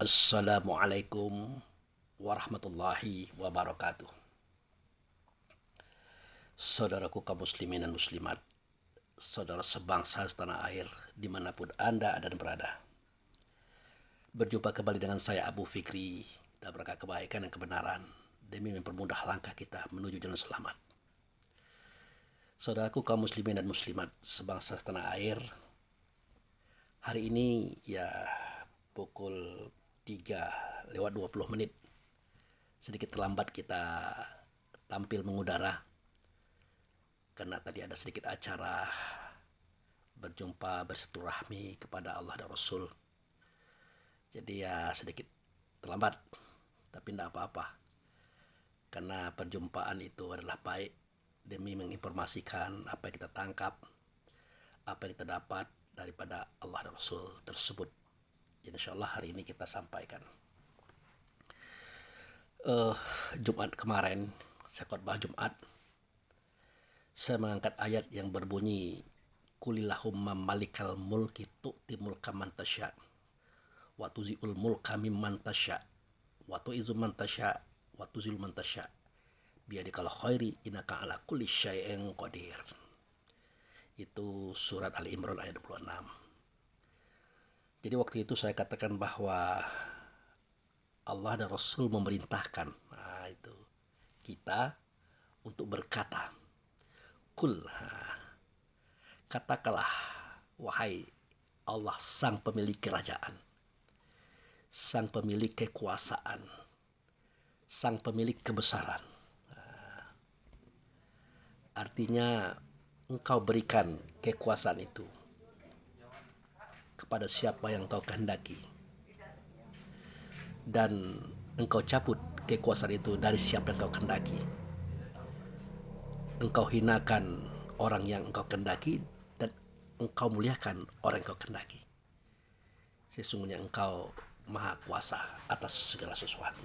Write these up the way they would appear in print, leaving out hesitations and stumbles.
Assalamualaikum warahmatullahi wabarakatuh. Saudaraku kaum muslimin dan muslimat, saudara sebangsa setanah air dimanapun Anda dan berada. Berjumpa kembali dengan saya Abu Fikri dalam rangka kebaikan dan kebenaran demi mempermudah langkah kita menuju jalan selamat. Saudaraku kaum muslimin dan muslimat sebangsa setanah air, hari ini ya pukul 3:20 sedikit terlambat kita tampil mengudara karena tadi ada sedikit acara berjumpa bersilaturahmi kepada Allah dan Rasul. Jadi ya sedikit terlambat, tapi tidak apa-apa karena perjumpaan itu adalah baik demi menginformasikan apa yang kita tangkap, apa yang kita dapat daripada Allah dan Rasul tersebut. Insya Allah hari ini kita sampaikan. Jumat kemarin, saya khotbah Jumat, saya mengangkat ayat yang berbunyi Kulillahumma malikal mulki tu'ti mulka man tasya wa tuzi'ul mulka mimman tasya wa tu'izu man tasya wa tuzil man tasya biyadikal khairi innaka ala kulli syai'in qadir. Itu surat Ali Imran ayat 26. Jadi waktu itu saya katakan bahwa Allah dan Rasul memerintahkan itu kita untuk berkata, Kul, katakanlah wahai Allah sang pemilik kerajaan, sang pemilik kekuasaan, sang pemilik kebesaran. Artinya engkau berikan kekuasaan itu kepada siapa yang engkau kehendaki, dan engkau cabut kekuasaan itu dari siapa yang engkau kehendaki. Engkau hinakan orang yang engkau kehendaki dan engkau muliakan orang yang engkau kehendaki. Sesungguhnya engkau maha kuasa atas segala sesuatu.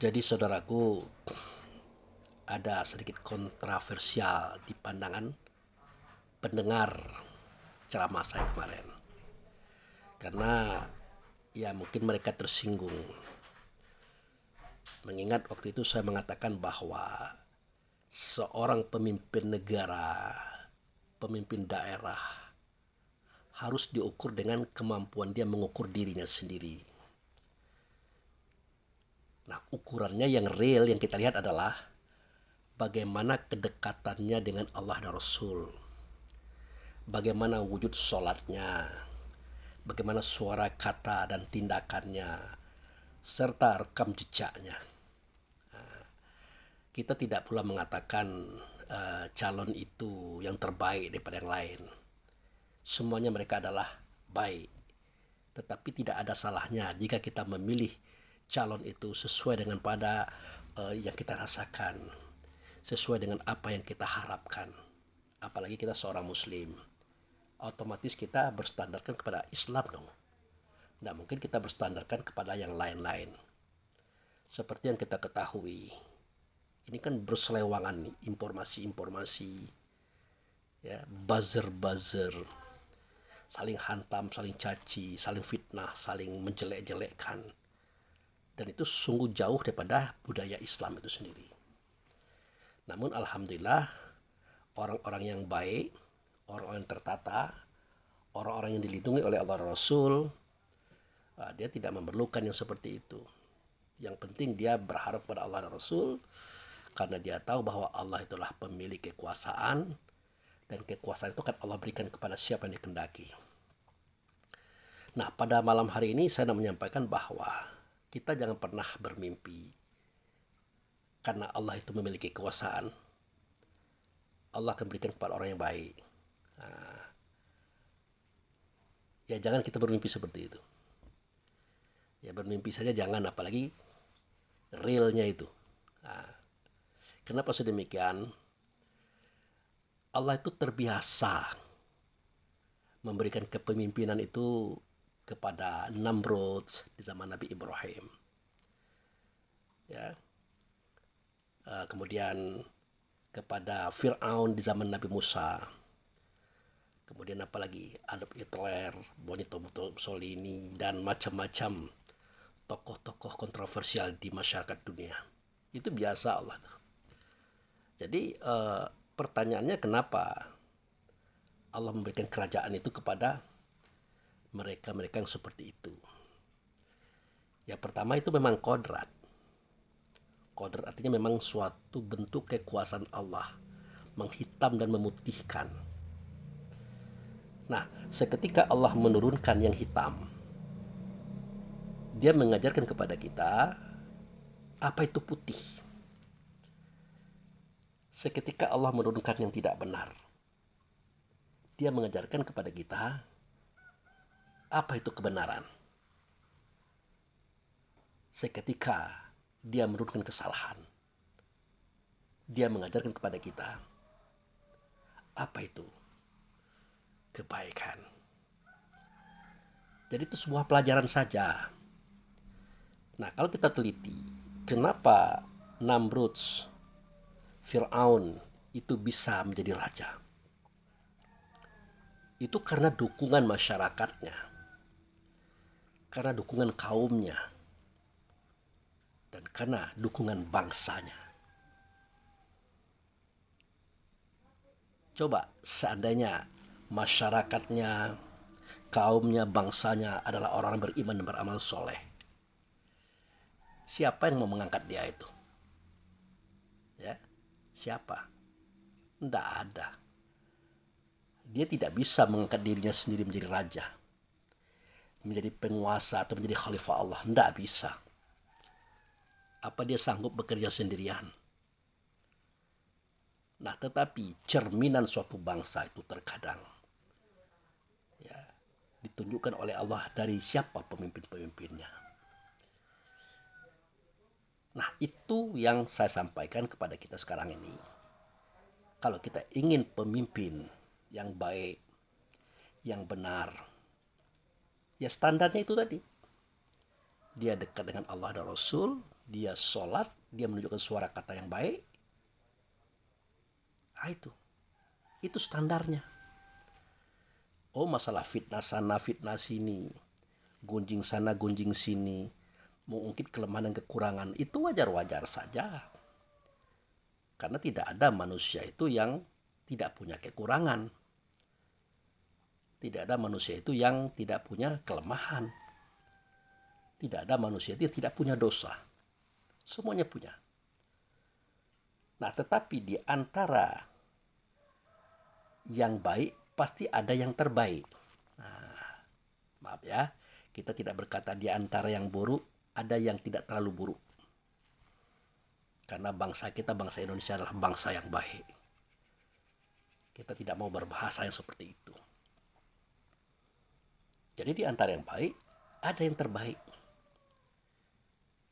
Jadi saudaraku, ada sedikit kontroversial di pandangan pendengar ceramah saya kemarin, karena ya mungkin mereka tersinggung mengingat waktu itu saya mengatakan bahwa seorang pemimpin negara, pemimpin daerah harus diukur dengan kemampuan dia mengukur dirinya sendiri. Nah, ukurannya yang real yang kita lihat adalah bagaimana kedekatannya dengan Allah dan Rasul, bagaimana wujud sholatnya, bagaimana suara kata dan tindakannya, serta rekam jejaknya. Kita tidak pula mengatakan calon itu yang terbaik daripada yang lain. Semuanya mereka adalah baik. Tetapi tidak ada salahnya jika kita memilih calon itu sesuai dengan pada yang kita rasakan, sesuai dengan apa yang kita harapkan. Apalagi kita seorang muslim, otomatis kita berstandarkan kepada Islam dong. Tidak mungkin kita berstandarkan kepada yang lain-lain. Seperti yang kita ketahui, ini kan berselewangan nih informasi-informasi, ya, buzzer-buzzer, saling hantam, saling caci, saling fitnah, saling menjelek-jelekkan. Dan itu sungguh jauh daripada budaya Islam itu sendiri. Namun alhamdulillah, orang-orang yang baik, orang-orang yang tertata, orang-orang yang dilindungi oleh Allah dan Rasul, dia tidak memerlukan yang seperti itu. Yang penting dia berharap pada Allah dan Rasul, karena dia tahu bahwa Allah itulah pemilik kekuasaan, dan kekuasaan itu kan Allah berikan kepada siapa yang dikehendaki. Nah, pada malam hari ini saya nak menyampaikan bahwa kita jangan pernah bermimpi karena Allah itu memiliki kekuasaan, Allah akan berikan kepada orang yang baik. Ya jangan kita bermimpi seperti itu. Ya bermimpi saja jangan, apalagi realnya itu. Kenapa sedemikian? Allah itu terbiasa memberikan kepemimpinan itu kepada Namrud di zaman Nabi Ibrahim. Ya. Kemudian kepada Fir'aun di zaman Nabi Musa, kemudian apalagi Adolf Hitler, Benito Mussolini, dan macam-macam tokoh-tokoh kontroversial di masyarakat dunia. Itu biasa Allah. Jadi pertanyaannya kenapa Allah memberikan kerajaan itu kepada mereka-mereka yang seperti itu. Yang pertama itu memang kodrat. Kodrat artinya memang suatu bentuk kekuasaan Allah, menghitam dan memutihkan. Nah, seketika Allah menurunkan yang hitam, Dia mengajarkan kepada kita apa itu putih. Seketika Allah menurunkan yang tidak benar, Dia mengajarkan kepada kita apa itu kebenaran. Seketika Dia menurunkan kesalahan, Dia mengajarkan kepada kita apa itu kebaikan. Jadi itu sebuah pelajaran saja. Nah, kalau kita teliti, kenapa Namrud, Fir'aun itu bisa menjadi raja? Itu karena dukungan masyarakatnya, karena dukungan kaumnya, dan karena dukungan bangsanya. Coba seandainya masyarakatnya, kaumnya, bangsanya adalah orang beriman dan beramal soleh, siapa yang mau mengangkat dia itu? Ya, siapa? Tidak ada. Dia tidak bisa mengangkat dirinya sendiri menjadi raja, menjadi penguasa atau menjadi khalifah Allah. Tidak bisa. Apa dia sanggup bekerja sendirian? Nah, tetapi cerminan suatu bangsa itu terkadang ya ditunjukkan oleh Allah dari siapa pemimpin-pemimpinnya. Nah, itu yang saya sampaikan kepada kita sekarang ini. Kalau kita ingin pemimpin yang baik, yang benar, ya standarnya itu tadi. Dia dekat dengan Allah dan Rasul, dia sholat, dia menunjukkan suara kata yang baik. Nah, itu standarnya. Oh, masalah fitnah sana, fitnah sini, gunjing sana, gunjing sini, mengungkit kelemahan dan kekurangan, itu wajar-wajar saja. Karena tidak ada manusia itu yang tidak punya kekurangan. Tidak ada manusia itu yang tidak punya kelemahan. Tidak ada manusia itu yang tidak punya dosa. Semuanya punya. Nah, tetapi di antara yang baik pasti ada yang terbaik. Nah, maaf ya, kita tidak berkata di antara yang buruk ada yang tidak terlalu buruk. Karena bangsa kita, bangsa Indonesia adalah bangsa yang baik. Kita tidak mau berbahasa yang seperti itu. Jadi di antara yang baik, ada yang terbaik.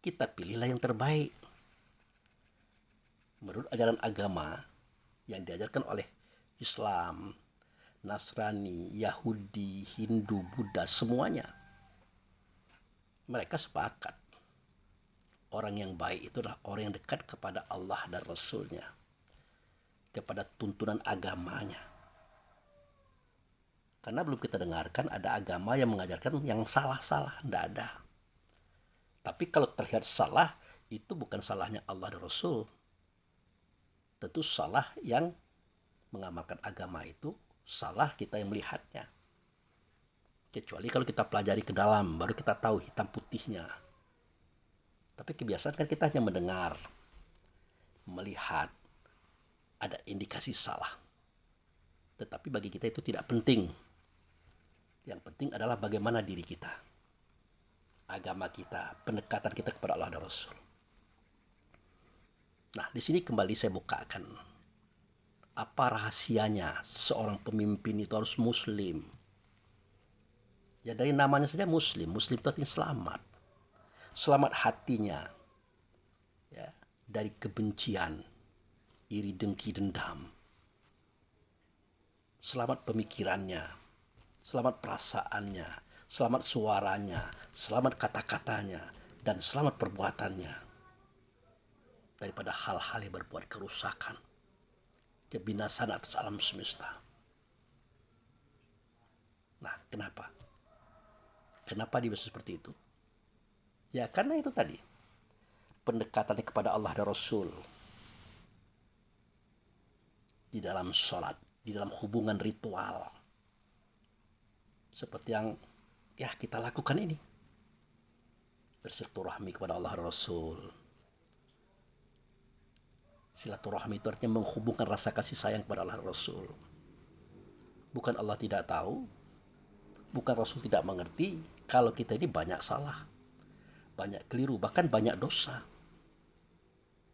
Kita pilihlah yang terbaik. Menurut ajaran agama yang diajarkan oleh Islam, Nasrani, Yahudi, Hindu, Buddha, semuanya. Mereka sepakat. Orang yang baik itu adalah orang yang dekat kepada Allah dan Rasul-Nya. Kepada tuntunan agamanya. Karena belum kita dengarkan ada agama yang mengajarkan yang salah-salah. Tidak ada. Tapi kalau terlihat salah, itu bukan salahnya Allah dan Rasul. Tentu salah yang mengamalkan agama itu, salah kita yang melihatnya. Kecuali kalau kita pelajari ke dalam, baru kita tahu hitam putihnya. Tapi kebiasaan kan kita hanya mendengar, melihat, ada indikasi salah. Tetapi bagi kita itu tidak penting. Yang penting adalah bagaimana diri kita, agama kita, pendekatan kita kepada Allah dan Rasul. Nah, di sini kembali saya bukakan apa rahasianya seorang pemimpin itu harus muslim. Ya dari namanya saja muslim. Muslim itu artinya selamat. Selamat hatinya ya, dari kebencian, iri, dengki, dendam. Selamat pemikirannya, selamat perasaannya, selamat suaranya, selamat kata-katanya, dan selamat perbuatannya. Daripada hal-hal yang berbuat kerusakan, kebinasaan atas alam semesta. Nah, kenapa? Kenapa dia bisa seperti itu? Ya karena itu tadi, pendekatannya kepada Allah dan Rasul di dalam sholat, di dalam hubungan ritual. Seperti yang ya kita lakukan ini. Bersilaturahmi kepada Allah dan Rasul. Silaturahmi itu artinya menghubungkan rasa kasih sayang kepada Allah dan Rasul. Bukan Allah tidak tahu, bukan Rasul tidak mengerti kalau kita ini banyak salah, banyak keliru, bahkan banyak dosa.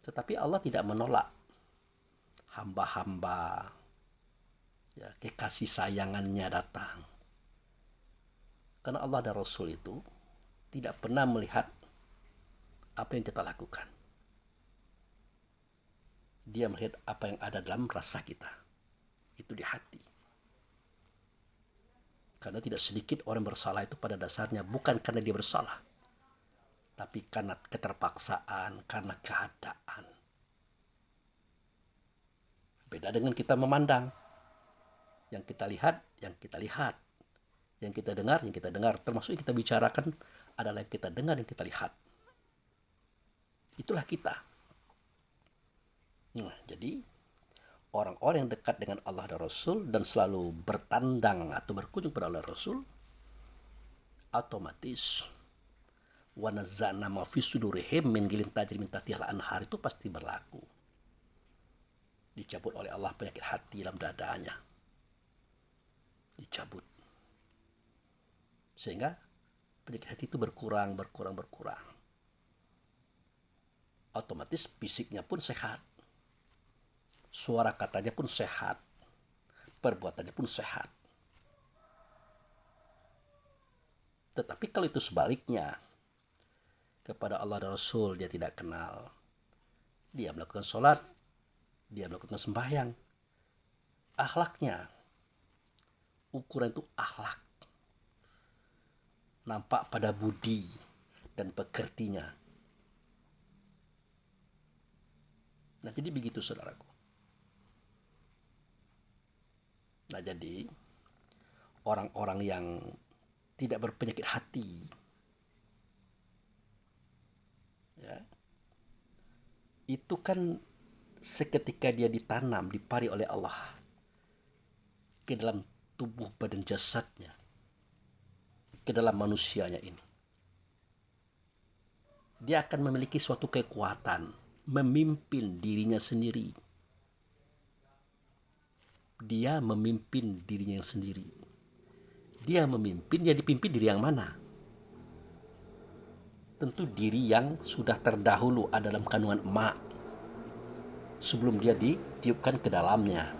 Tetapi Allah tidak menolak hamba-hamba, ya, kekasih sayangannya datang. Karena Allah dan Rasul itu tidak pernah melihat apa yang kita lakukan. Dia melihat apa yang ada dalam rasa kita. Itu di hati. Karena tidak sedikit orang bersalah itu pada dasarnya bukan karena dia bersalah, tapi karena keterpaksaan, karena keadaan. Beda dengan kita memandang. Yang kita lihat, yang kita lihat. Yang kita dengar, yang kita dengar. Termasuk yang kita bicarakan adalah yang kita dengar, yang kita lihat. Itulah kita. Nah, jadi orang-orang yang dekat dengan Allah dan Rasul dan selalu bertandang atau berkunjung pada Allah dan Rasul, otomatis wa nazza'na ma fi sudurihim min ghillin tajri min tahtihal anhar itu pasti berlaku. Dicabut oleh Allah penyakit hati dalam dadanya. Dicabut. Sehingga penyakit hati itu berkurang. Otomatis fisiknya pun sehat. Suara katanya pun sehat. Perbuatannya pun sehat. Tetapi kalau itu sebaliknya, kepada Allah dan Rasul dia tidak kenal. Dia melakukan sholat, dia melakukan sembahyang. Akhlaknya, ukuran itu akhlak. Nampak pada budi dan pekertinya. Nah, jadi begitu saudaraku. Nah, jadi orang-orang yang tidak berpenyakit hati, ya, itu kan seketika dia ditanam, dipari oleh Allah ke dalam tubuh badan jasadnya, ke dalam manusianya ini. Dia akan memiliki suatu kekuatan, memimpin dirinya sendiri. Dia memimpin dirinya sendiri. Dia memimpin, dia dipimpin diri yang mana? Tentu diri yang sudah terdahulu ada dalam kandungan emak sebelum dia ditiupkan ke dalamnya.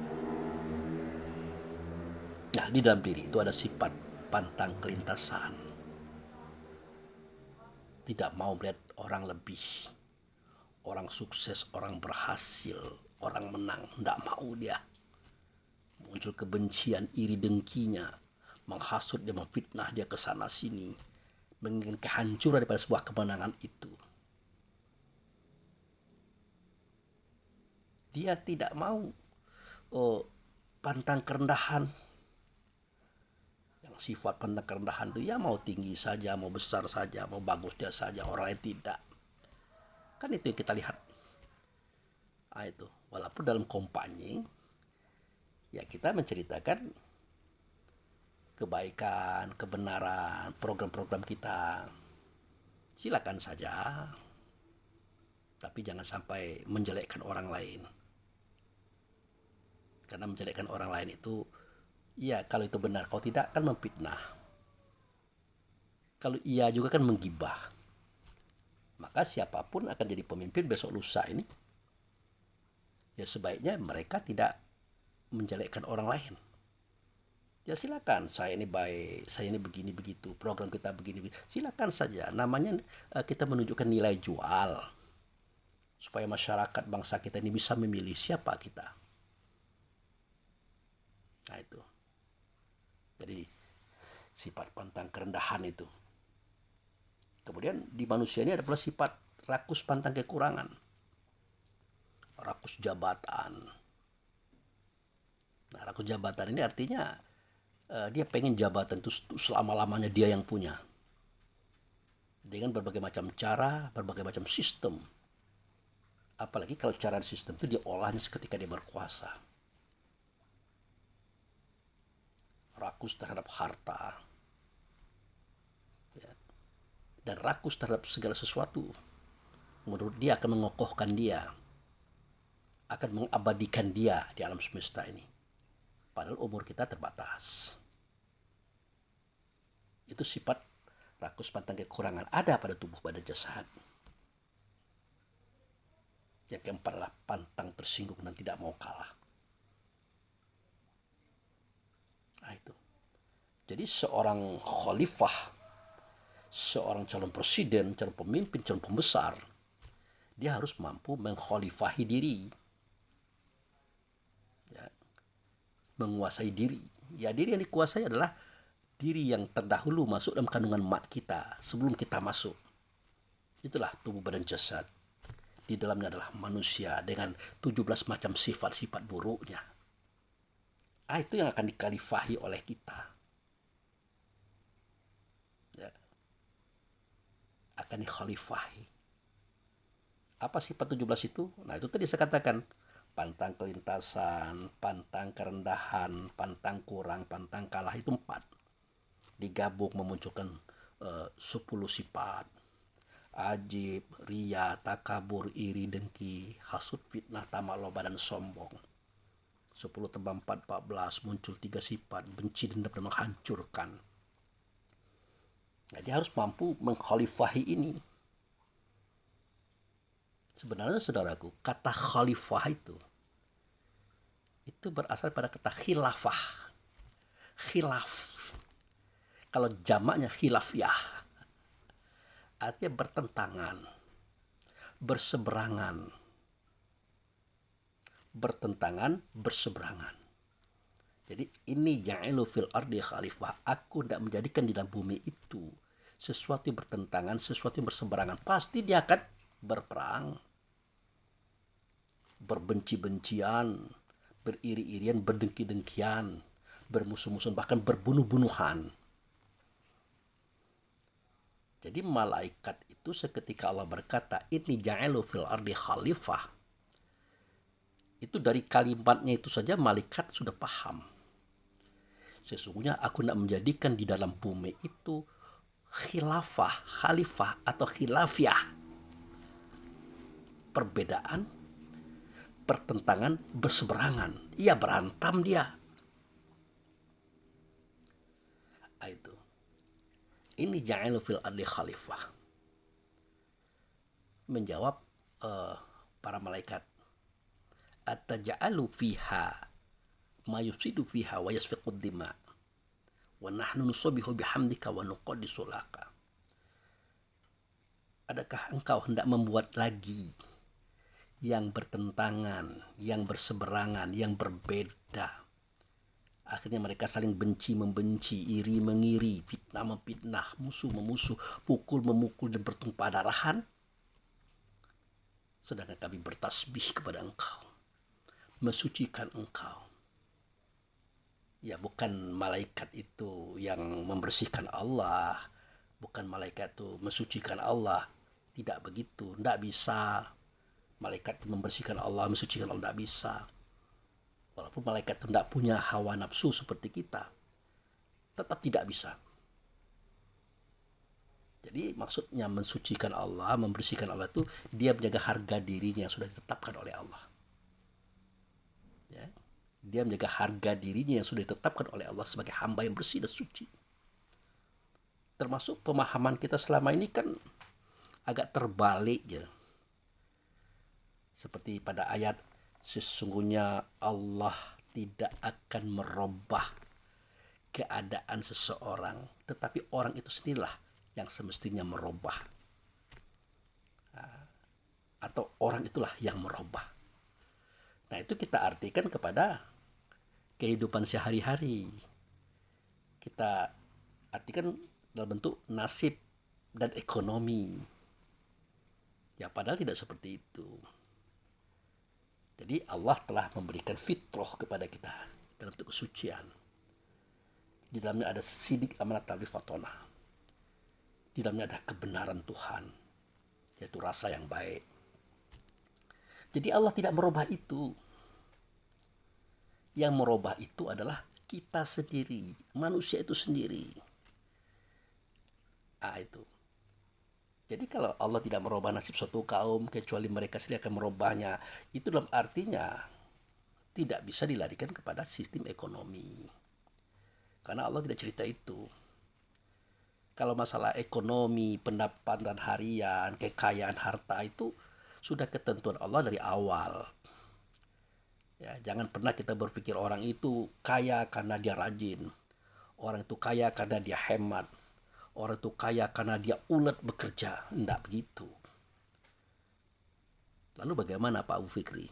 Nah, di dalam diri itu ada sifat pantang kelintasan. Tidak mau melihat orang lebih, orang sukses, orang berhasil, orang menang. Tidak mau dia. Muncul kebencian, iri dengkinya, menghasut dia, memfitnah dia ke sana sini, menginginkan kehancuran daripada sebuah kemenangan itu. Dia tidak mau pantang kerendahan. Yang sifat pantang kerendahan itu ya mau tinggi saja, mau besar saja, mau bagus dia saja, orang lain tidak. Kan itu yang kita lihat. Nah, itu walaupun dalam kampanye ya kita menceritakan kebaikan, kebenaran, program-program kita. Silakan saja. Tapi jangan sampai menjelekkan orang lain. Karena menjelekkan orang lain itu, ya kalau itu benar, kalau tidak kan memfitnah. Kalau iya juga kan menggibah. Maka siapapun akan jadi pemimpin besok lusa ini, ya sebaiknya mereka tidak menjelekkan orang lain. Ya silakan, saya ini baik, saya ini begini begitu, program kita begini, silakan saja. Namanya kita menunjukkan nilai jual supaya masyarakat bangsa kita ini bisa memilih siapa kita. Nah itu. Jadi sifat pantang kerendahan itu. Kemudian di manusia ini ada pula sifat rakus pantang kekurangan. Rakus jabatan. Nah, rakus jabatan ini artinya dia pengen jabatan itu selama-lamanya dia yang punya. Dengan berbagai macam cara, berbagai macam sistem. Apalagi kalau cara sistem itu dia olahnya seketika dia berkuasa. Rakus terhadap harta. Ya. Dan rakus terhadap segala sesuatu. Menurut dia akan mengokohkan dia. Akan mengabadikan dia di alam semesta ini. Padahal umur kita terbatas. Itu sifat rakus pantang kekurangan ada pada tubuh badan jasad. Yang keempat adalah pantang tersinggung dan tidak mau kalah. Nah itu. Jadi seorang khalifah, seorang calon presiden, calon pemimpin, calon pembesar, dia harus mampu mengkhalifahi diri. Ya, menguasai diri. Ya, diri yang dikuasai adalah diri yang terdahulu masuk dalam kandungan mak kita sebelum kita masuk. Itulah tubuh badan jasad. Di dalamnya adalah manusia dengan 17 macam sifat-sifat buruknya. Itu yang akan dikhalifahi oleh kita. Ya. Akan dikhalifahi. Apa sifat 17 itu? Nah itu tadi saya katakan. Pantang kelintasan, pantang kerendahan, pantang kurang, pantang kalah itu 4. Digabung memunculkan 10 sifat. Ajib, ria, takabur, iri, dengki, hasud, fitnah, tamak, loba, dan sombong. 10 tambah 4, 14, muncul 3 sifat, benci, dendam, dan menghancurkan. Nah, dia harus mampu mengkhalifahi ini. Sebenarnya saudaraku, kata khalifah itu berasal pada kata khilafah. Khilaf. Kalau jamaknya khilafiyah. Artinya bertentangan, berseberangan, berseberangan. Jadi ini ja'ilu fil ardi khalifah. Aku tidak menjadikan di dalam bumi itu sesuatu yang bertentangan, sesuatu yang berseberangan. Pasti dia akan berperang, berbenci-bencian, beriri-irian, berdengki-dengkian, bermusuh-musuhan, bahkan berbunuh-bunuhan. Jadi malaikat itu seketika Allah berkata, ini ja'alu fil ardi khalifah. Itu dari kalimatnya itu saja malaikat sudah paham. Sesungguhnya aku nak menjadikan di dalam bumi itu khilafah, khalifah atau khilafiyah. Perbedaan, pertentangan, berseberangan. Ia berantam dia. Itu. Ini ja'alu fil ardi khalifah. Menjawab para malaikat. Ataja'alu fiha ma yufsidu fiha wa yasfiqud dima wa nahnu nusabbihu bihamdika wa nuqaddisu laka. Adakah engkau hendak membuat lagi yang bertentangan, yang berseberangan, yang berbeda? Akhirnya mereka saling benci membenci, iri mengiri, fitnah memfitnah, musuh memusuh, pukul memukul, dan bertumpah darahan. Sedangkan kami bertasbih kepada engkau, mensucikan engkau. Ya, bukan malaikat itu yang membersihkan Allah, bukan malaikat itu mensucikan Allah. Tidak begitu, tidak bisa. Malaikat membersihkan Allah, mensucikan Allah, tidak bisa. Walaupun malaikat itu tidak punya hawa nafsu seperti kita, tetap tidak bisa. Jadi maksudnya mensucikan Allah, membersihkan Allah itu dia menjaga harga dirinya yang sudah ditetapkan oleh Allah. Ya. Dia menjaga harga dirinya yang sudah ditetapkan oleh Allah sebagai hamba yang bersih dan suci. Termasuk pemahaman kita selama ini kan agak terbalik ya. Seperti pada ayat, sesungguhnya Allah tidak akan merubah keadaan seseorang, tetapi orang itu sendirilah yang semestinya merubah. Atau orang itulah yang merubah. Nah, itu kita artikan kepada kehidupan sehari-hari. Kita artikan dalam bentuk nasib dan ekonomi. Ya, padahal tidak seperti itu. Jadi Allah telah memberikan fitrah kepada kita dalam bentuk kesucian. Di dalamnya ada sidik amanat tali fatona. Di dalamnya ada kebenaran Tuhan, yaitu rasa yang baik. Jadi Allah tidak merubah itu. Yang merubah itu adalah kita sendiri, manusia itu sendiri. Itu. Jadi kalau Allah tidak merubah nasib suatu kaum, kecuali mereka sendiri akan merubahnya, itu dalam artinya tidak bisa dilarikan kepada sistem ekonomi. Karena Allah tidak cerita itu. Kalau masalah ekonomi, pendapatan harian, kekayaan harta itu sudah ketentuan Allah dari awal. Ya, jangan pernah kita berpikir orang itu kaya karena dia rajin. Orang itu kaya karena dia hemat. Orang itu kaya karena dia ulet bekerja. Tidak begitu. Lalu bagaimana Pak Abu Fikri?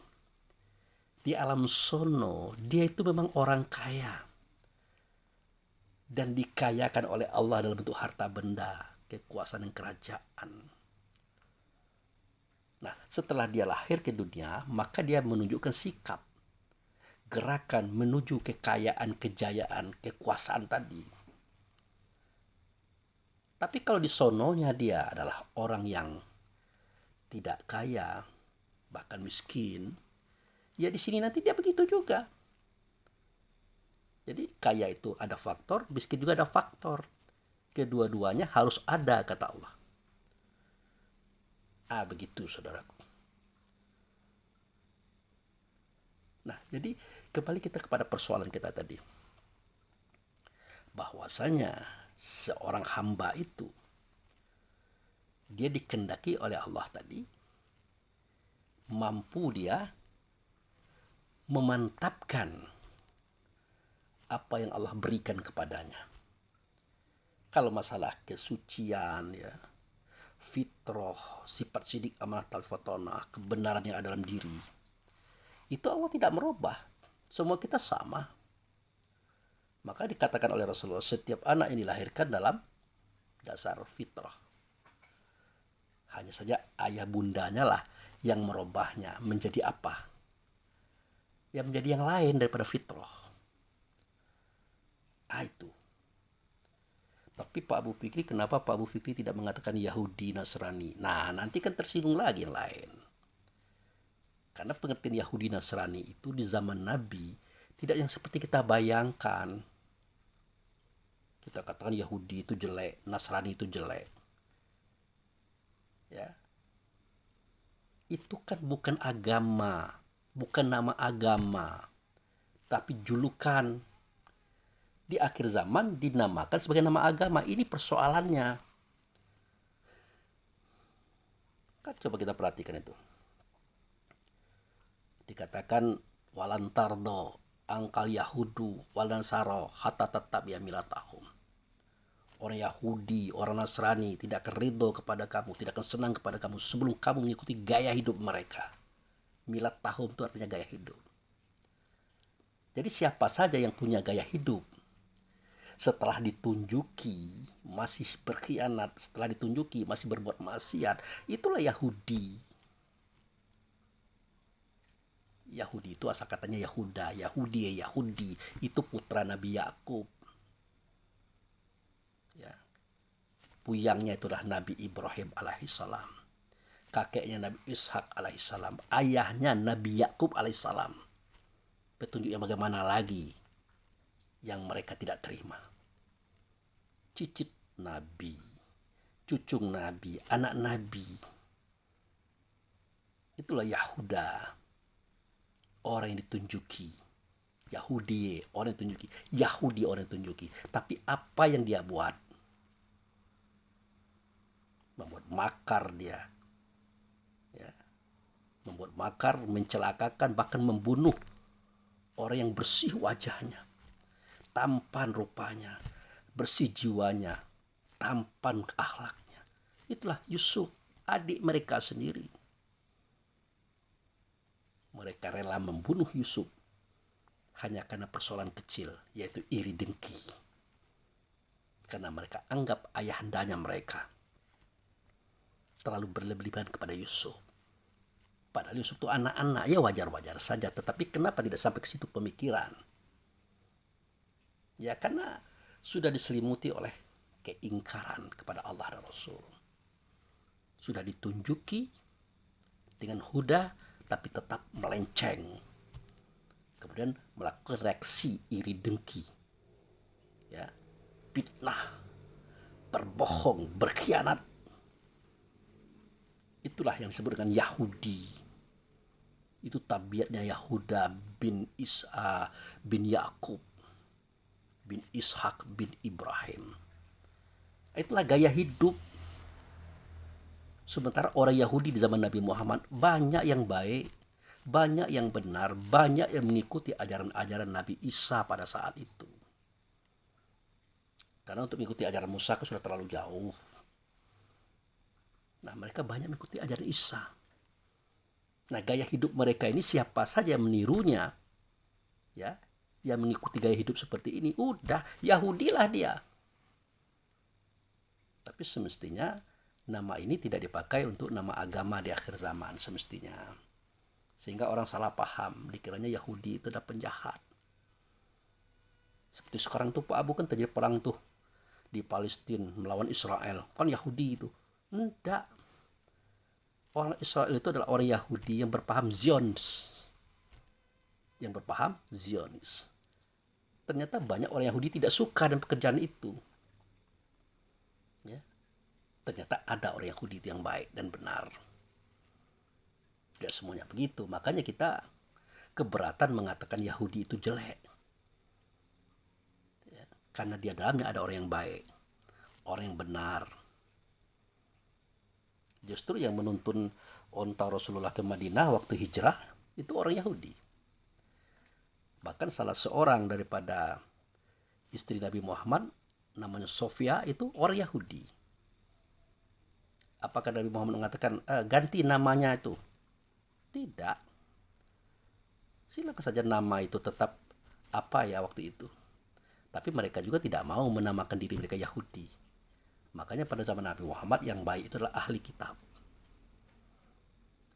Di alam sono, dia itu memang orang kaya. Dan dikayakan oleh Allah dalam bentuk harta benda, kekuasaan dan kerajaan. Nah, setelah dia lahir ke dunia, maka dia menunjukkan sikap. Gerakan menuju kekayaan, kejayaan, kekuasaan tadi. Tapi kalau di sononya dia adalah orang yang tidak kaya, bahkan miskin, ya di sini nanti dia begitu juga. Jadi kaya itu ada faktor, miskin juga ada faktor. Kedua-duanya harus ada, kata Allah. Begitu saudaraku. Nah, jadi kembali kita kepada persoalan kita tadi. Bahwasanya seorang hamba itu dia dikehendaki oleh Allah tadi mampu dia memantapkan apa yang Allah berikan kepadanya. Kalau masalah kesucian ya, fitrah, sifat sidik amanat al-fatona, kebenaran yang ada dalam diri, itu Allah tidak merubah. Semua kita sama. Maka dikatakan oleh Rasulullah, setiap anak yang dilahirkan dalam dasar fitrah. Hanya saja ayah bundanya lah yang merubahnya menjadi apa? Yang menjadi yang lain daripada fitrah. Itu. Tapi Pak Abu Fikri, kenapa Pak Abu Fikri tidak mengatakan Yahudi, Nasrani? Nah, nanti kan tersinggung lagi yang lain. Karena pengertian Yahudi, Nasrani itu di zaman Nabi tidak yang seperti kita bayangkan. Kita katakan Yahudi itu jelek, Nasrani itu jelek. Ya. Itu kan bukan agama, bukan nama agama, tapi julukan. Di akhir zaman dinamakan sebagai nama agama. Ini persoalannya. Kan coba kita perhatikan itu. Dikatakan walantardo angkal Yahudu walansaro hatta tetap ya milatahum. Orang Yahudi, orang Nasrani tidak akan ridho kepada kamu, tidak akan senang kepada kamu sebelum kamu mengikuti gaya hidup mereka. Milat tahum itu artinya gaya hidup. Jadi siapa saja yang punya gaya hidup setelah ditunjuki masih berkhianat, setelah ditunjuki masih berbuat maksiat, itulah Yahudi. Yahudi itu asal katanya Yahuda, Yahudi itu putra Nabi Yakub. Ya. Puyangnya itulah Nabi Ibrahim alaihissalam, kakeknya Nabi Ishak alaihissalam, ayahnya Nabi Yakub alaihissalam. Petunjuk yang bagaimana lagi yang mereka tidak terima? Cicit Nabi, cucung Nabi, anak Nabi. Itulah Yahuda, orang yang ditunjuki. Yahudi, orang yang ditunjuki. Yahudi, orang yang ditunjuki. Tapi apa yang dia buat? Membuat makar dia. Ya. Membuat makar, mencelakakan, bahkan membunuh orang yang bersih wajahnya, tampan rupanya, bersih jiwanya, tampan akhlaknya. Itulah Yusuf, adik mereka sendiri. Mereka rela membunuh Yusuf hanya karena persoalan kecil, yaitu iri dengki. Karena mereka anggap ayahandanya mereka terlalu berlebihan kepada Yusuf. Padahal Yusuf itu anak-anak, ya wajar-wajar saja. Tetapi kenapa tidak sampai ke situ pemikiran? Ya karena sudah diselimuti oleh keingkaran kepada Allah dan Rasul. Sudah ditunjuki dengan huda tapi tetap melenceng. Kemudian melakukan reaksi iri dengki. Ya, fitnah, berbohong, berkhianat. Itulah yang disebut dengan Yahudi. Itu tabiatnya Yahuda bin Isa bin Yakub bin Ishak bin Ibrahim. Itulah gaya hidup. Sementara orang Yahudi di zaman Nabi Muhammad banyak yang baik, banyak yang benar, banyak yang mengikuti ajaran-ajaran Nabi Isa pada saat itu. Karena untuk mengikuti ajaran Musa sudah terlalu jauh. Nah, mereka banyak mengikuti ajaran Isa. Nah, gaya hidup mereka ini siapa saja yang menirunya, ya, yang mengikuti gaya hidup seperti ini, udah Yahudilah dia. Tapi semestinya nama ini tidak dipakai untuk nama agama di akhir zaman semestinya. Sehingga orang salah paham, dikiranya Yahudi itu adalah penjahat. Seperti sekarang tuh Pak Abu kan terjadi perang tuh di Palestina melawan Israel. Kan Yahudi itu. Enggak. Orang Israel itu adalah orang Yahudi yang berpaham Zionis. Yang berpaham Zionis. Ternyata banyak orang Yahudi tidak suka dengan pekerjaan itu. Ya. Ternyata ada orang Yahudi itu yang baik dan benar. Tidak semuanya begitu. Makanya kita keberatan mengatakan Yahudi itu jelek. Ya. Karena di dalamnya ada orang yang baik. Orang yang benar. Justru yang menuntun onta Rasulullah ke Madinah waktu hijrah itu orang Yahudi. Bahkan salah seorang daripada istri Nabi Muhammad namanya Sofia itu orang Yahudi. Apakah Nabi Muhammad mengatakan ganti namanya itu? Tidak. Silakan saja nama itu tetap apa ya waktu itu. Tapi mereka juga tidak mau menamakan diri mereka Yahudi. Makanya pada zaman Nabi Muhammad yang baik itu adalah ahli kitab.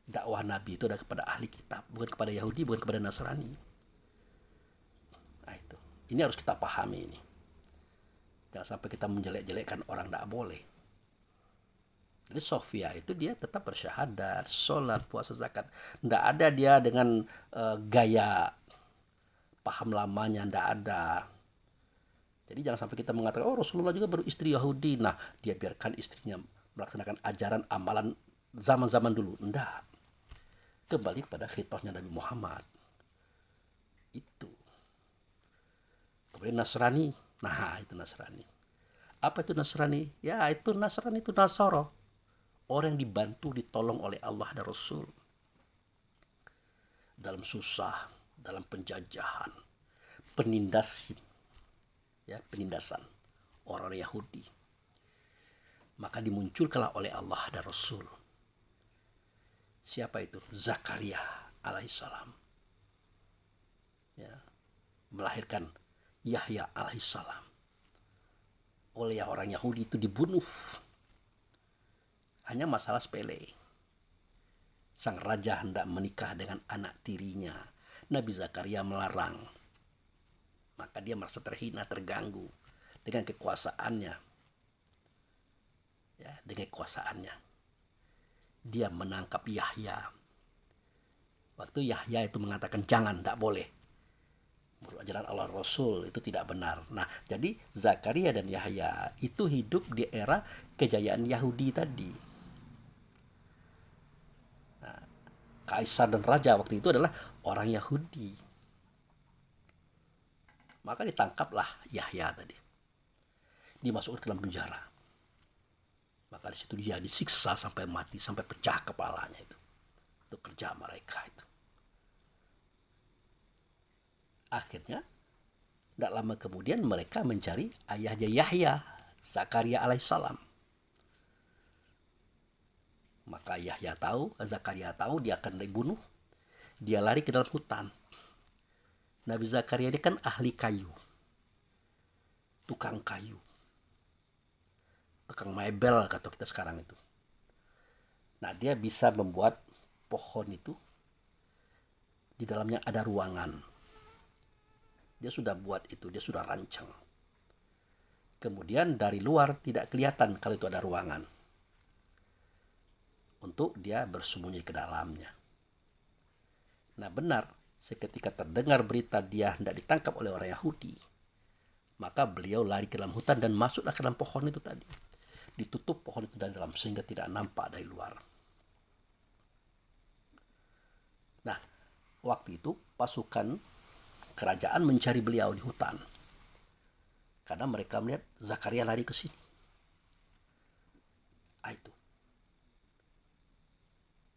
Dakwah Nabi itu adalah kepada ahli kitab, bukan kepada Yahudi, bukan kepada Nasrani. Nah itu. Ini harus kita pahami ini. Jangan sampai kita menjelek-jelekkan orang, tidak boleh. Jadi Sofia itu dia tetap bersyahadat, sholat, puasa, zakat. Tidak ada dia dengan gaya paham lamanya, tidak ada. Jadi jangan sampai kita mengatakan, oh Rasulullah juga beristri Yahudi. Nah, dia biarkan istrinya melaksanakan ajaran amalan zaman-zaman dulu. Tidak. Kembali kepada khitahnya Nabi Muhammad. Itu. Kemudian Nasrani. Nah, itu Nasrani. Apa itu Nasrani? Ya, itu Nasrani itu Nasoro. Orang yang dibantu, ditolong oleh Allah dan Rasul. Dalam susah, dalam penjajahan, penindasan. Ya, penindasan orang Yahudi. Maka dimunculkanlah oleh Allah dan Rasul. Siapa itu? Zakaria alaihissalam. Ya, melahirkan Yahya alaihissalam. Oleh orang Yahudi itu dibunuh. Hanya masalah sepele. Sang raja hendak menikah dengan anak tirinya. Nabi Zakaria melarang. Maka dia merasa terhina, terganggu dengan kekuasaannya. Ya, dengan kekuasaannya. Dia menangkap Yahya. Waktu Yahya itu mengatakan jangan, tidak boleh. Menurut ajaran Allah Rasul itu tidak benar. Nah, jadi Zakaria dan Yahya itu hidup di era kejayaan Yahudi tadi. Nah, kaisar dan raja waktu itu adalah orang Yahudi. Maka ditangkaplah Yahya tadi. Dimasukkan ke dalam penjara. Maka di situ dia disiksa sampai mati, sampai pecah kepalanya itu. Itu kerja mereka itu. Akhirnya, tidak lama kemudian mereka mencari ayahnya Yahya, Zakaria alaihissalam. Maka Zakaria tahu dia akan dibunuh. Dia lari ke dalam hutan. Nabi Zakaria ini kan ahli kayu. Tukang kayu. Tukang mebel kata kita sekarang itu. Nah, dia bisa membuat pohon itu di dalamnya ada ruangan. Dia sudah buat itu, dia sudah rancang. Kemudian dari luar tidak kelihatan kalau itu ada ruangan untuk dia bersembunyi ke dalamnya. Nah benar, seketika terdengar berita dia hendak ditangkap oleh orang Yahudi, maka beliau lari ke dalam hutan dan masuklah ke dalam pohon itu tadi. Ditutup pohon itu dari dalam sehingga tidak nampak dari luar. Nah, waktu itu pasukan kerajaan mencari beliau di hutan. Karena mereka melihat Zakaria lari ke sini. Itu.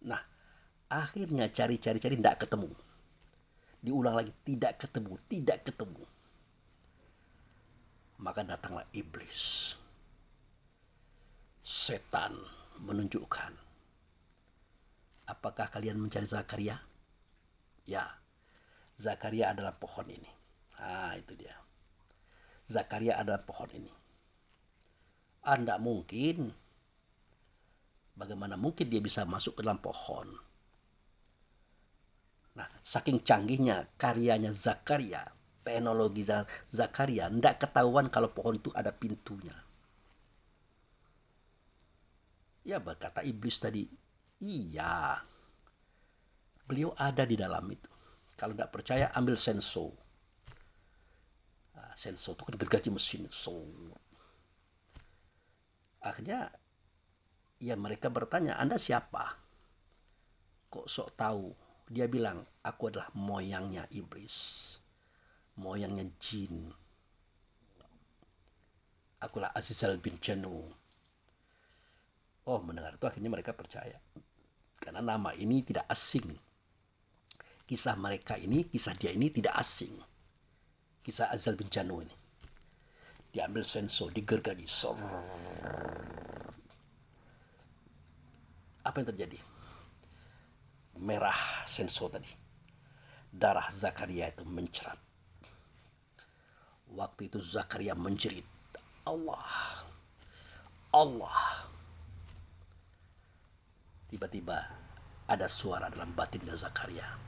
Nah, akhirnya cari tidak ketemu. Diulang lagi, tidak ketemu. Maka datanglah iblis. Setan menunjukkan, apakah kalian mencari Zakaria? Ya, Zakaria adalah pohon ini. Itu dia. Zakaria adalah pohon ini. Anda mungkin, bagaimana mungkin dia bisa masuk ke dalam pohon? Nah, saking canggihnya karyanya Zakaria, teknologi Zakaria, tidak ketahuan kalau pohon itu ada pintunya. Ya, berkata iblis tadi, iya, beliau ada di dalam itu. Kalau tidak percaya, ambil senso. Senso itu kan gergaji mesin. Akhirnya, ya mereka bertanya, Anda siapa? Kok sok tahu? Dia bilang, aku adalah moyangnya iblis. Moyangnya jin. Akulah Azizal bin Janu. Oh, mendengar itu akhirnya mereka percaya. Karena nama ini tidak asing. Kisah mereka ini, kisah dia ini tidak asing. Kisah Azizal bin Janu ini. Diambil senso, digergaji. Apa yang terjadi? Merah senso tadi. Darah Zakaria itu mencerat. Waktu itu Zakaria menjerit. Allah. Tiba-tiba ada suara dalam batinnya Zakaria.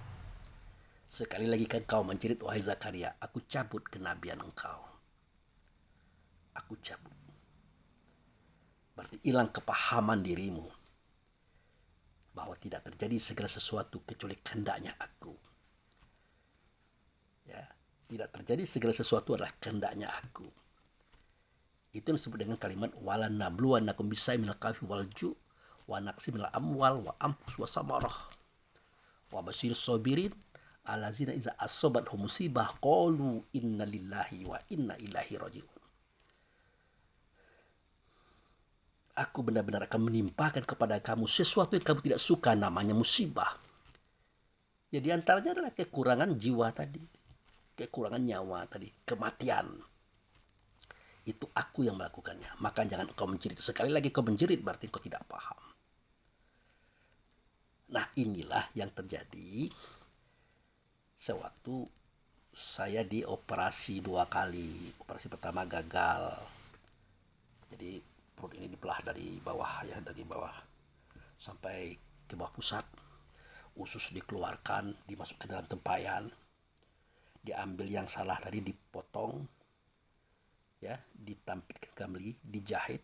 Sekali lagi kan kau menjerit, wahai Zakaria, aku cabut kenabian engkau. Aku cabut. Berarti hilang kepahaman dirimu bahwa tidak terjadi segala sesuatu kecuali kehendaknya aku. Ya, tidak terjadi segala sesuatu adalah kehendaknya aku. Itu yang disebut dengan kalimat wala nabluwannakum bisai minal khawfi wal ju' wa naqsi minal amwal wa anfus wa samarah wa basyir sabirin allazina iza asobathum musibah qalu inna lillahi wa inna ilaihi rajiun. Aku benar-benar akan menimpakan kepada kamu sesuatu yang kamu tidak suka, namanya musibah. Ya di antaranya adalah kekurangan jiwa tadi, kekurangan nyawa tadi, kematian. Itu aku yang melakukannya. Maka jangan kau menjerit. Sekali lagi kau menjerit berarti kau tidak paham. Nah inilah yang terjadi sewaktu saya dioperasi 2 kali. Operasi pertama gagal. Jadi perut ini dibelah dari bawah ya, dari bawah sampai ke bawah pusat. Usus dikeluarkan, dimasukkan dalam tempayan. Diambil yang salah tadi, dipotong. Ya, ditampilkan kembali, dijahit.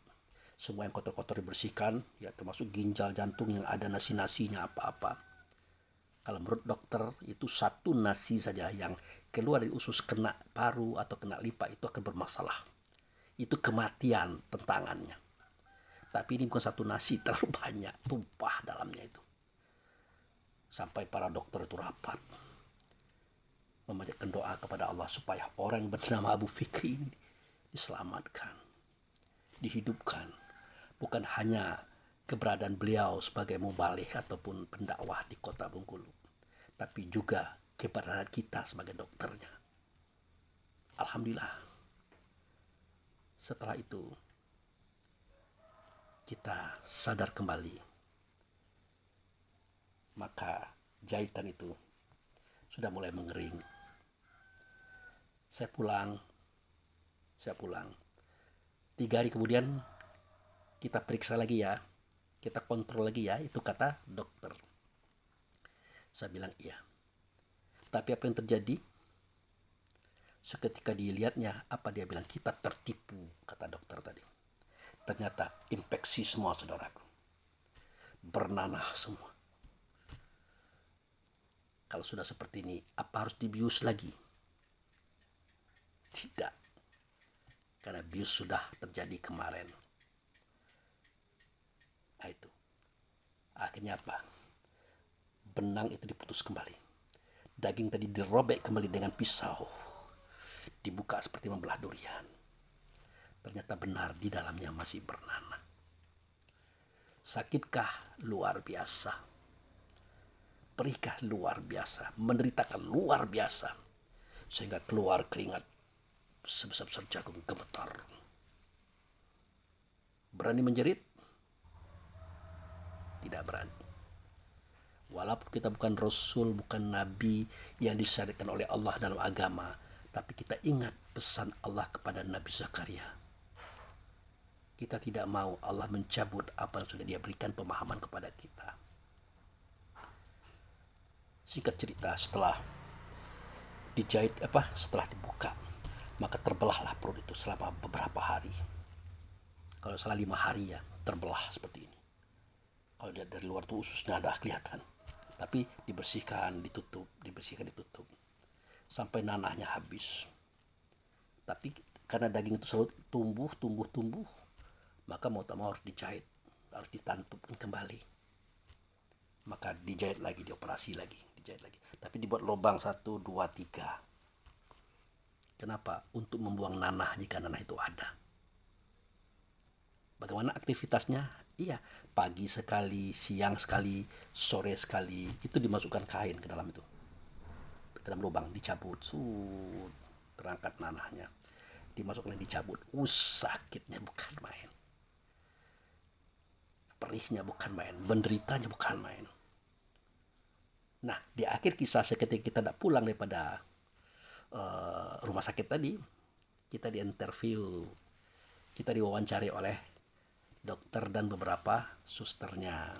Semua yang kotor-kotor dibersihkan, ya termasuk ginjal, jantung yang ada nasi-nasinya apa-apa. Kalau menurut dokter itu satu nasi saja yang keluar dari usus kena paru atau kena lipa itu akan bermasalah. Itu kematian tentangannya. Tapi ini bukan satu nasi, terlalu banyak, tumpah dalamnya itu. Sampai para dokter itu rapat memanjatkan doa kepada Allah supaya orang yang bernama Abu Fikri ini diselamatkan, dihidupkan. Bukan hanya keberadaan beliau sebagai mubalik ataupun pendakwah di kota Bengkulu, tapi juga keberadaan kita sebagai dokternya. Alhamdulillah. Setelah itu kita sadar kembali. Maka jahitan itu sudah mulai mengering. Saya pulang. 3 hari kemudian kita periksa lagi ya. Kita kontrol lagi ya. Itu kata dokter. Saya bilang iya. Tapi apa yang terjadi? Seketika dilihatnya, apa dia bilang? Kita tertipu, kata dokter tadi. Ternyata infeksi semua, saudaraku. Bernanah semua. Kalau sudah seperti ini, apa harus dibius lagi? Tidak. Karena bius sudah terjadi kemarin. Nah, itu. Akhirnya apa? Benang itu diputus kembali. Daging tadi dirobek kembali dengan pisau. Dibuka seperti membelah durian. Ternyata benar di dalamnya masih bernanah. Sakitkah? Luar biasa. Perihkah? Luar biasa. Menderitakan? Luar biasa. Sehingga keluar keringat sebesar-besar jagung, gemetar. Berani menjerit? Tidak berani. Walaupun kita bukan Rasul, bukan Nabi yang disyariatkan oleh Allah dalam agama, tapi kita ingat pesan Allah kepada Nabi Zakaria. Kita tidak mau Allah mencabut apa yang sudah Dia berikan pemahaman kepada kita. Singkat cerita, setelah dijahit setelah dibuka, maka terbelahlah perut itu selama beberapa hari. Kalau salah 5 hari ya, terbelah seperti ini. Kalau dia dari luar tuh ususnya ada kelihatan. Tapi dibersihkan, ditutup, sampai nanahnya habis. Tapi karena daging itu selalu tumbuh, maka mau tak mau harus dijahit, harus ditantupkan kembali. Maka dijahit lagi, dioperasi lagi, dijahit lagi. Tapi dibuat lubang 1, 2, 3. Kenapa? Untuk membuang nanah jika nanah itu ada. Bagaimana aktivitasnya? Iya, pagi sekali, siang sekali, sore sekali, itu dimasukkan kain ke dalam itu. Ke dalam lubang, dicabut, terangkat nanahnya. Dimasukkan, dicabut. Sakitnya bukan main. Perihnya bukan main, menderitanya bukan main. Nah, di akhir kisah seketika kita tidak pulang daripada rumah sakit tadi, kita diinterview, kita diwawancari oleh dokter dan beberapa susternya.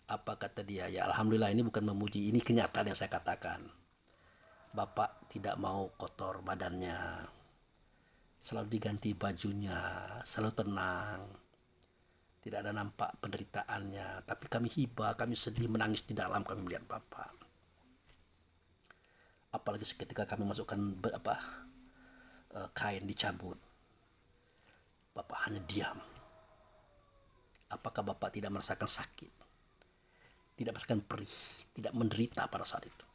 Apa kata dia? Ya alhamdulillah, ini bukan memuji, ini kenyataan yang saya katakan. Bapak tidak mau kotor badannya, selalu diganti bajunya, selalu tenang, tidak ada nampak penderitaannya. Tapi kami hibah, kami sedih, menangis di dalam kami melihat Bapak. Apalagi ketika kami masukkan kain dicabut, Bapak hanya diam. Apakah Bapak tidak merasakan sakit? Tidak merasakan perih, tidak menderita pada saat itu?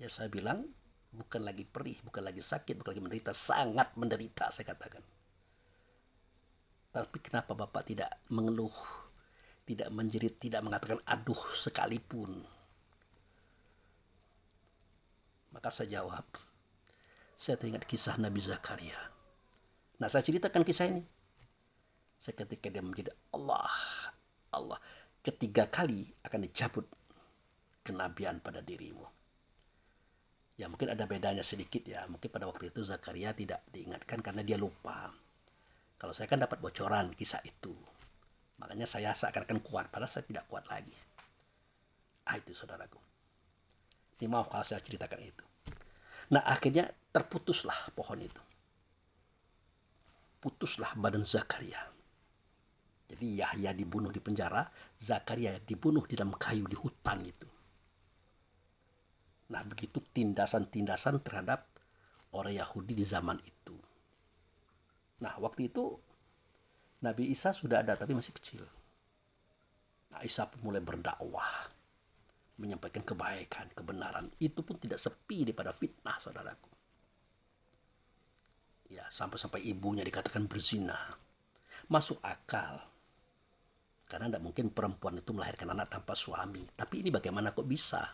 Ya saya bilang, bukan lagi perih, bukan lagi sakit, bukan lagi menderita, sangat menderita saya katakan. Tapi kenapa Bapak tidak mengeluh, tidak menjerit, tidak mengatakan aduh sekalipun? Maka saya jawab, saya teringat kisah Nabi Zakaria. Nah, saya ceritakan kisah ini. Seketika dia menjadi Allah, ketiga kali akan dicabut kenabian pada dirimu. Ya mungkin ada bedanya sedikit ya. Mungkin pada waktu itu Zakaria tidak diingatkan karena dia lupa. Kalau saya kan dapat bocoran kisah itu. Makanya saya seakan-akan kuat, padahal saya tidak kuat lagi. Itu saudaraku. Ini maaf kalau saya ceritakan itu. Nah akhirnya terputuslah pohon itu. Putuslah badan Zakaria. Jadi Yahya dibunuh di penjara, Zakaria dibunuh di dalam kayu di hutan itu. Nah begitu tindasan-tindasan terhadap orang Yahudi di zaman itu. Nah waktu itu Nabi Isa sudah ada tapi masih kecil. Nah Isa pun mulai berdakwah, menyampaikan kebaikan, kebenaran. Itu pun tidak sepi daripada fitnah saudaraku. Ya sampai-sampai ibunya dikatakan berzina. Masuk akal. Karena tidak mungkin perempuan itu melahirkan anak tanpa suami. Tapi ini bagaimana kok bisa?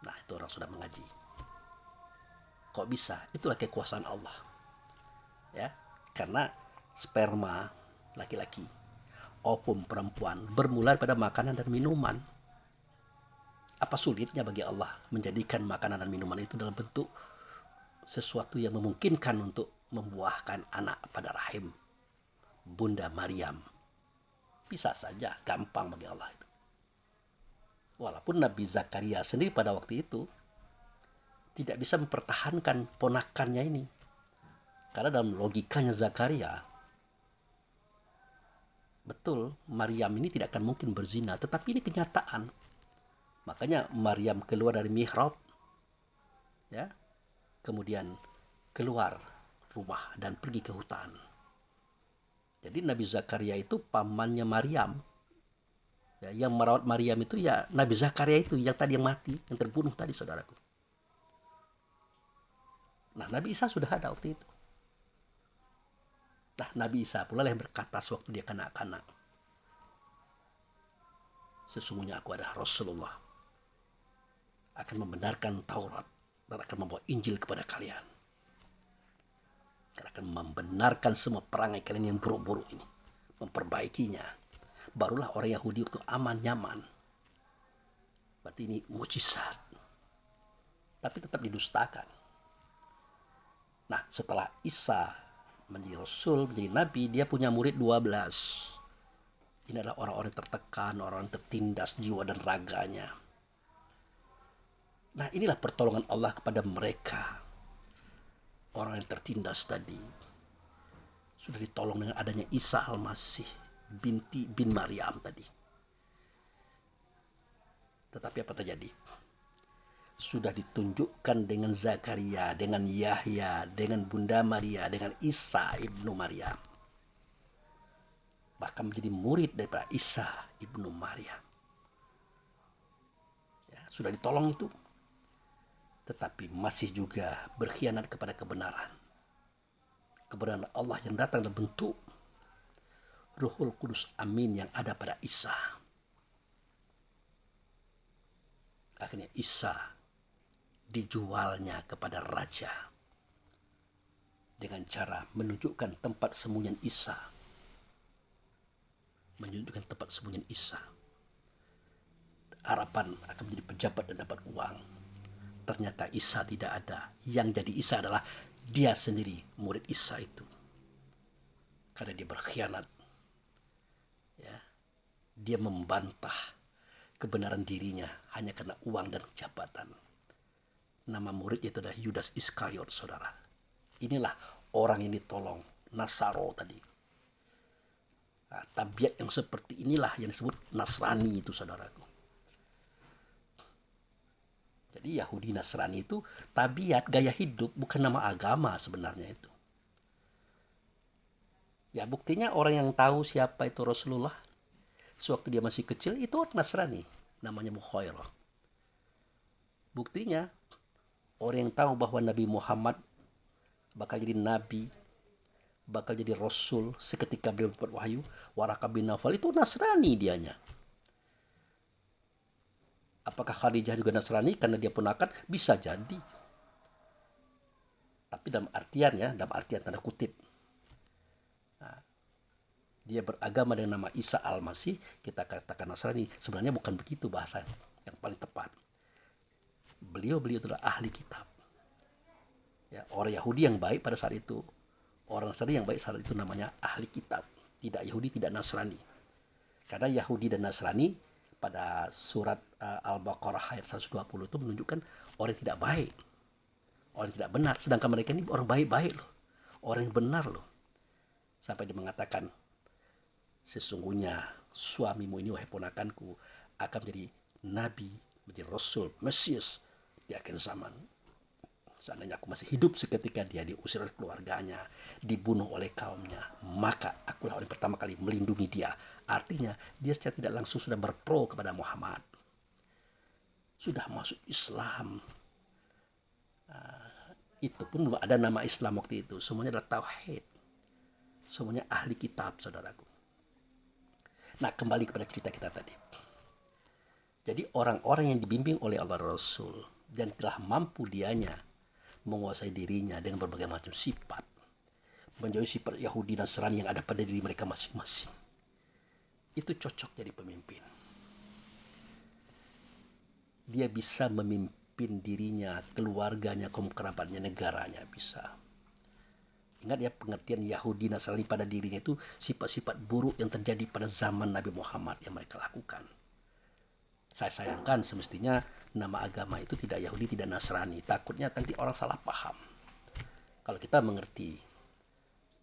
Nah itu orang sudah mengaji. Kok bisa? Itulah kekuasaan Allah. Ya, karena sperma laki-laki, ovum perempuan bermula pada makanan dan minuman. Apa sulitnya bagi Allah menjadikan makanan dan minuman itu dalam bentuk sesuatu yang memungkinkan untuk membuahkan anak pada rahim Bunda Maryam? Bisa saja, gampang bagi Allah itu. Walaupun Nabi Zakaria sendiri pada waktu itu tidak bisa mempertahankan ponakannya ini. Karena dalam logikanya Zakaria, betul Maryam ini tidak akan mungkin berzina, tetapi ini kenyataan. Makanya Maryam keluar dari mihrab, ya, kemudian keluar rumah dan pergi ke hutan. Jadi Nabi Zakaria itu pamannya Maryam. Ya, yang merawat Maryam itu ya Nabi Zakaria itu yang tadi yang mati, yang terbunuh tadi, saudaraku. Nah, Nabi Isa sudah ada waktu itu. Nah, Nabi Isa pula yang berkata sewaktu dia kanak-kanak, sesungguhnya aku adalah Rasulullah, akan membenarkan Taurat dan akan membawa Injil kepada kalian. Dan akan membenarkan semua perangai kalian yang buruk-buruk ini, memperbaikinya. Barulah orang Yahudi itu aman, nyaman. Berarti ini mukjizat. Tapi tetap didustakan. Nah, setelah Isa menjadi Rasul, menjadi Nabi, dia punya murid 12. Ini adalah orang-orang tertekan, orang-orang tertindas jiwa dan raganya. Nah, inilah pertolongan Allah kepada mereka. Orang yang tertindas tadi sudah ditolong dengan adanya Isa Al-Masih bin Maryam tadi. Tetapi apa terjadi? Sudah ditunjukkan dengan Zakaria, dengan Yahya, dengan Bunda Maria, dengan Isa ibnu Maryam. Bahkan menjadi murid daripada Isa ibnu Maryam. Ya, sudah ditolong itu. Tetapi masih juga berkhianat kepada kebenaran. Kebenaran Allah yang datang dalam bentuk Ruhul Kudus Amin yang ada pada Isa. Akhirnya Isa dijualnya kepada raja dengan cara menunjukkan tempat sembunyian Isa. Menunjukkan tempat sembunyian Isa. Harapan akan menjadi pejabat dan dapat uang. Ternyata Isa tidak ada. Yang jadi Isa adalah dia sendiri, murid Isa itu. Karena dia berkhianat. Ya. Dia membantah kebenaran dirinya hanya karena uang dan jabatan. Nama muridnya itu adalah Yudas Iskariot, saudara. Inilah orang yang ditolong, Nasaro tadi. Nah, tabiat yang seperti inilah yang disebut Nasrani itu, saudaraku. Jadi Yahudi Nasrani itu tabiat, gaya hidup, bukan nama agama sebenarnya itu. Ya, buktinya orang yang tahu siapa itu Rasulullah sewaktu dia masih kecil itu orang Nasrani, namanya Mukhairah. Buktinya orang yang tahu bahwa Nabi Muhammad bakal jadi nabi, bakal jadi rasul seketika beliau dapat wahyu, Waraqah bin Nawfal itu Nasrani dianya. Apakah Khadijah juga Nasrani karena dia ponakan? Bisa jadi. Tapi dalam artian tanda kutip. Nah, dia beragama dengan nama Isa Al-Masih, kita katakan Nasrani. Sebenarnya bukan begitu bahasa yang paling tepat. Beliau adalah ahli kitab. Ya, orang Yahudi yang baik pada saat itu. Orang Nasrani yang baik saat itu namanya ahli kitab. Tidak Yahudi, tidak Nasrani. Karena Yahudi dan Nasrani pada surat Al-Baqarah ayat 120 itu menunjukkan orang yang tidak baik. Orang yang tidak benar. Sedangkan mereka ini orang baik-baik loh. Orang yang benar loh. Sampai dia mengatakan, sesungguhnya suamimu ini, wahai ponakanku, akan menjadi nabi, menjadi rasul, Mesias di akhir zaman. Seandainya aku masih hidup seketika dia diusir oleh keluarganya, dibunuh oleh kaumnya, maka akulah orang yang pertama kali melindungi dia. Artinya dia secara tidak langsung sudah berpro kepada Muhammad. Sudah masuk Islam. Itu pun belum ada nama Islam waktu itu. Semuanya adalah tauhid. Semuanya ahli kitab, saudaraku. Nah, kembali kepada cerita kita tadi. Jadi orang-orang yang dibimbing oleh Allah Rasul dan telah mampu dianya menguasai dirinya dengan berbagai macam sifat, menjauhi sifat Yahudi dan Nasrani yang ada pada diri mereka masing-masing, itu cocok jadi pemimpin. Dia bisa memimpin dirinya, keluarganya, kaum kerabatnya, negaranya bisa. Ingat ya, pengertian Yahudi Nasrani pada dirinya itu sifat-sifat buruk yang terjadi pada zaman Nabi Muhammad yang mereka lakukan. Saya sayangkan semestinya nama agama itu tidak Yahudi, tidak Nasrani. Takutnya nanti orang salah paham. Kalau kita mengerti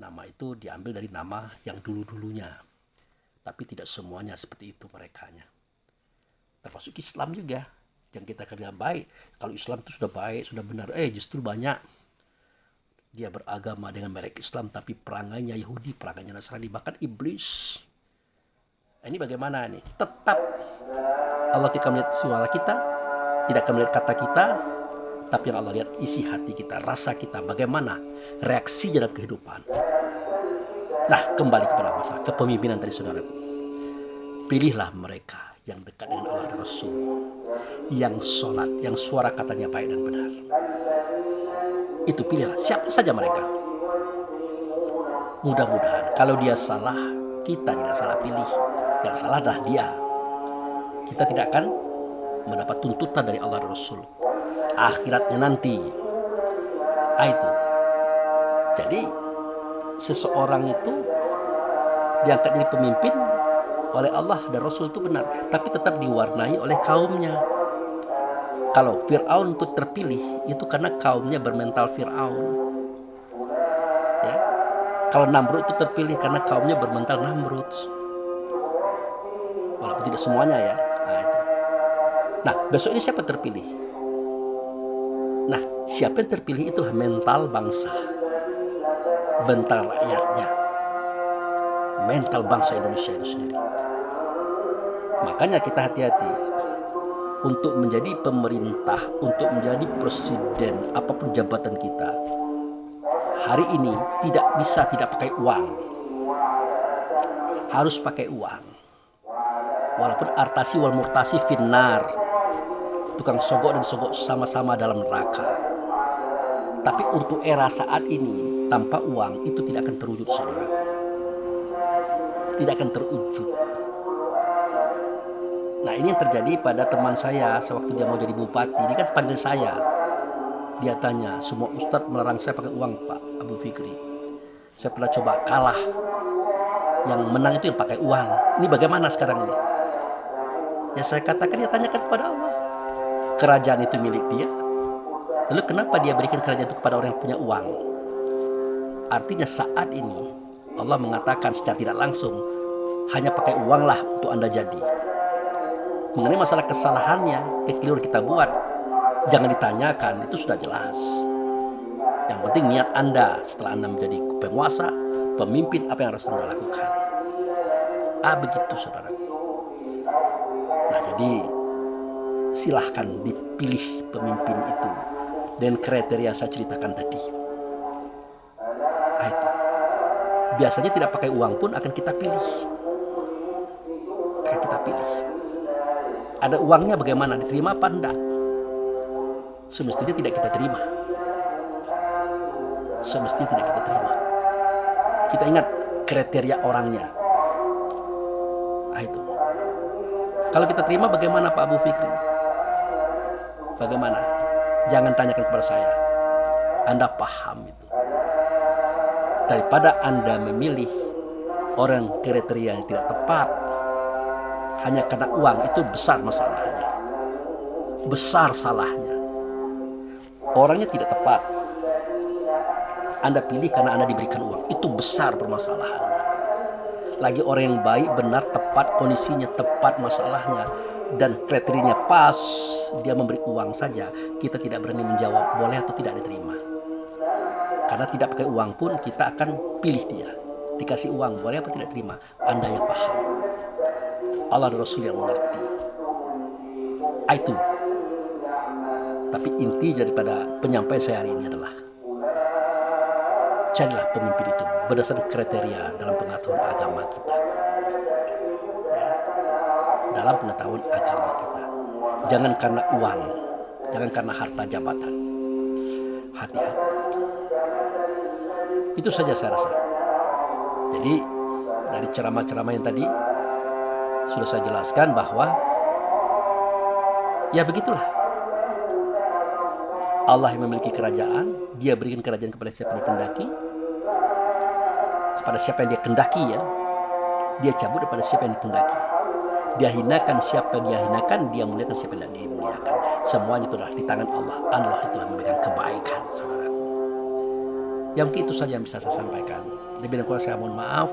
nama itu diambil dari nama yang dulu-dulunya. Tapi tidak semuanya seperti itu merekanya. Termasuk Islam juga. Yang kita kerja baik. Kalau Islam itu sudah baik, sudah benar. Justru banyak dia beragama dengan merek Islam, tapi perangainya Yahudi, perangainya Nasrani, bahkan iblis. Ini bagaimana nih? Tetap Allah tidak melihat suara kita, tidak akan melihat kata kita, tapi yang Allah lihat isi hati kita, rasa kita, bagaimana reaksi dalam kehidupan. Nah, kembali kepada masalah kepemimpinan tadi saudaraku. Pilihlah mereka yang dekat dengan Allah dan Rasul, yang sholat, yang suara katanya baik dan benar. Itu pilihlah siapa saja mereka. Mudah-mudahan kalau dia salah, kita tidak salah pilih. Yang salah adalah dia. Kita tidak akan mendapat tuntutan dari Allah dan Rasul akhiratnya nanti. Itu. Jadi seseorang itu diangkat jadi pemimpin oleh Allah dan Rasul itu benar, tapi tetap diwarnai oleh kaumnya. Kalau Fir'aun itu terpilih itu karena kaumnya bermental Fir'aun. Ya. Kalau Namrud itu terpilih karena kaumnya bermental Namrud. Walaupun tidak semuanya ya. Itu. Nah, besok ini siapa terpilih? Nah, siapa yang terpilih itulah mental bangsa, mental rakyatnya, mental bangsa Indonesia itu sendiri. Makanya kita hati-hati untuk menjadi pemerintah, untuk menjadi presiden, apapun jabatan kita. Hari ini tidak bisa tidak pakai uang. Harus pakai uang. Walaupun artasi wal murtasi finnar, tukang sogok dan sogok sama-sama dalam neraka. Tapi untuk era saat ini tanpa uang itu tidak akan terwujud, saudara. Tidak akan terwujud. Nah, ini yang terjadi pada teman saya sewaktu dia mau jadi bupati. Dia kan panggil saya. Dia tanya, semua ustadz melarang saya pakai uang, Pak Abu Fikri. Saya pernah coba kalah. Yang menang itu yang pakai uang. Ini bagaimana sekarang ini? Ya saya katakan, dia tanyakan kepada Allah. Kerajaan itu milik dia. Lalu kenapa dia berikan kerajaan itu kepada orang yang punya uang? Artinya saat ini Allah mengatakan secara tidak langsung, hanya pakai uanglah untuk Anda jadi. Mengenai masalah kesalahannya, kekeliruan kita buat, jangan ditanyakan, itu sudah jelas. Yang penting niat Anda setelah Anda menjadi penguasa, pemimpin, apa yang harus Anda lakukan. Begitu saudaraku. Nah, jadi silahkan dipilih pemimpin itu dan kriteria saya ceritakan tadi. Itu. Biasanya tidak pakai uang pun akan kita pilih. Akan kita pilih. Ada uangnya bagaimana? Diterima apa enggak? Semestinya tidak kita terima. Semestinya tidak kita terima. Kita ingat kriteria orangnya. Itu. Kalau kita terima bagaimana Pak Abu Fikri? Bagaimana? Jangan tanyakan kepada saya. Anda paham itu. Daripada Anda memilih orang kriteria yang tidak tepat hanya karena uang, itu besar masalahnya. Besar salahnya. Orangnya tidak tepat. Anda pilih karena Anda diberikan uang. Itu besar permasalahannya. Lagi orang yang baik, benar, tepat, kondisinya tepat masalahnya, dan kriterianya pas, dia memberi uang saja, kita tidak berani menjawab boleh atau tidak diterima. Karena tidak pakai uang pun kita akan pilih dia. Dikasih uang boleh apa tidak terima, Anda yang paham. Allah dan Rasul yang mengerti. Itu. Tapi inti daripada penyampaian saya hari ini adalah carilah pemimpin itu berdasarkan kriteria dalam pengetahuan agama kita. Ya, dalam pengetahuan agama kita. Jangan karena uang, jangan karena harta jabatan. Hati-hati. Itu saja saya rasa. Jadi dari ceramah-ceramah yang tadi sudah saya jelaskan bahwa ya begitulah. Allah yang memiliki kerajaan, dia berikan kerajaan kepada siapa yang dikehendaki, kepada siapa yang dia kehendaki ya, dia cabut daripada siapa yang dikehendaki. Dia hinakan siapa dia hinakan, dia muliakan siapa yang dimuliakan. Semuanya itu adalah di tangan Allah. Allah itu yang memegang kebaikan, saudaraku. Yang mungkin itu saja yang bisa saya sampaikan. Lebih dan kurang saya mohon maaf.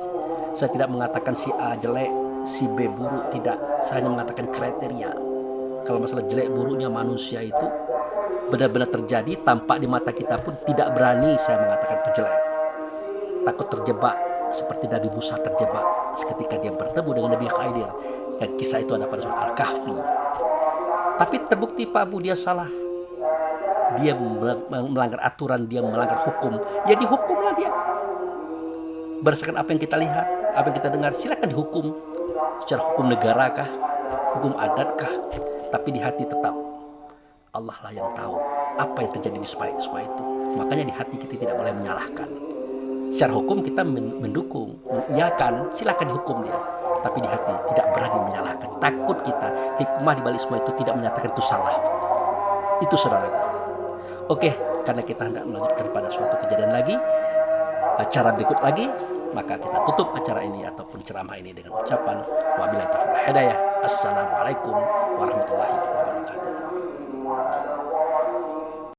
Saya tidak mengatakan si A jelek, si B buruk, tidak. Saya hanya mengatakan kriteria. Kalau masalah jelek buruknya manusia itu benar-benar terjadi, tampak di mata kita pun tidak berani saya mengatakan itu jelek. Takut terjebak seperti Nabi Musa terjebak ketika dia bertemu dengan Nabi Khidir. Dan kisah itu ada pada surat Al-Kahfi. Tapi terbukti Pak Abu dia salah. Dia melanggar aturan, dia melanggar hukum. Ya dihukumlah dia. Berdasarkan apa yang kita lihat, apa yang kita dengar, silakan dihukum. Secara hukum negara kah? Hukum adat kah? Tapi di hati tetap Allah lah yang tahu apa yang terjadi di semua itu. Makanya di hati kita tidak boleh menyalahkan. Secara hukum kita mendukung, mengiyakan, silakan dihukum dia. Tapi di hati tidak berani menyalahkan. Takut kita, hikmah di balik semua itu tidak menyatakan itu salah. Itu saudaraku. Oke, karena kita hendak melanjutkan pada suatu kejadian lagi, acara berikut lagi, maka kita tutup acara ini ataupun ceramah ini dengan ucapan wabillahi taufiq wal hidayah. Assalamualaikum warahmatullahi wabarakatuh.